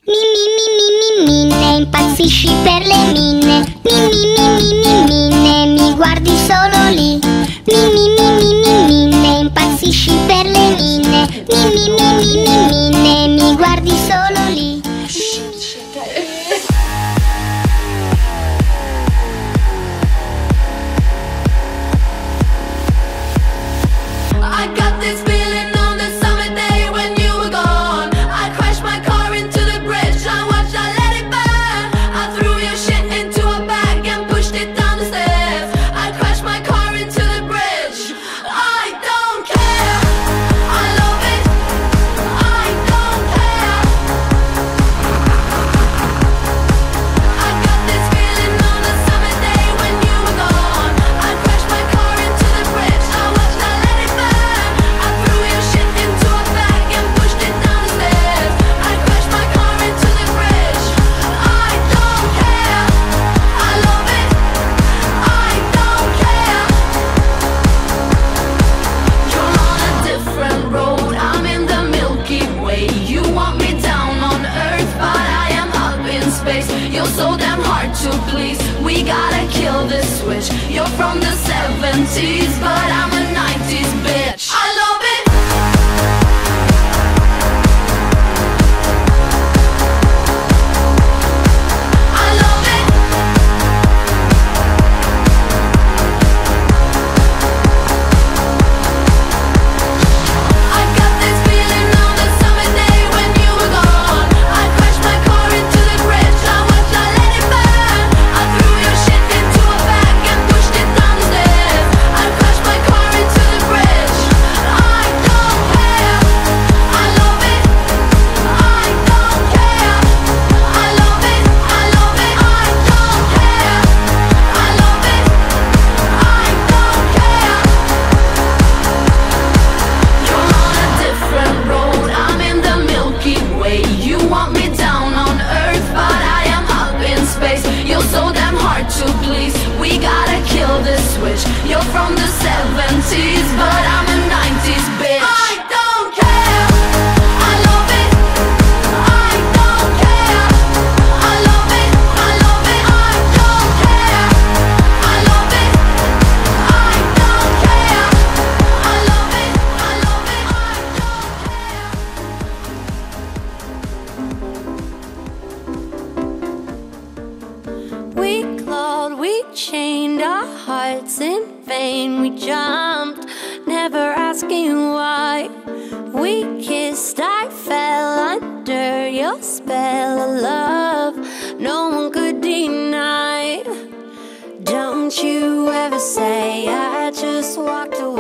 Minne, impazzisci per le minne. Minne, mi guardi solo lì. Minne, impazzisci per le minne. Minne, mi guardi solo lì. I got this feeling on the summer day when you were gone. I crashed my car into the bridge. I watched, I let it burn. I threw your shit into a bag and pushed it down the stairs. I crashed my car into the bridge. I don't care. I love it. I don't care. I got this feeling on the summer day when you were gone. I crashed my car into the bridge. I watched, I let it burn. I threw your shit into a bag and pushed it down the stairs. I crashed my car into the bridge. I don't care. I love it. I don't care. You're on a different road. I'm in the Milky Way. You want me down on Earth, but I am up in space. You're so damn hard to please. We gotta kill this switch. You're from the 70s, but I'm a 90s bitch. I love it. I love it. I got this feeling on the summer day when you were gone. I crashed my car into the bridge. I watched, I let it burn. I threw your shit into a bag and pushed it down the stairs. I crashed my car into the bridge. I don't care. I love it. I don't care. I love it. I love it. I don't care. I love it. I don't care. You're on a different road. I'm in the Milky Way. You want me down on Earth, but I am up in space. You're so damn hard to please. We gotta kill this switch. You're from the 70s, but I'm a 90s bitch. I don't care. I love it. I don't care. I love it. I love it. I don't care. I love it. I don't care. I love it. I love it. I don't care. We clawed, we chained our hearts in vain. We jumped, never asking why. We kissed, I fell under your spell of love. No one could deny. Don't you ever say I just walked away.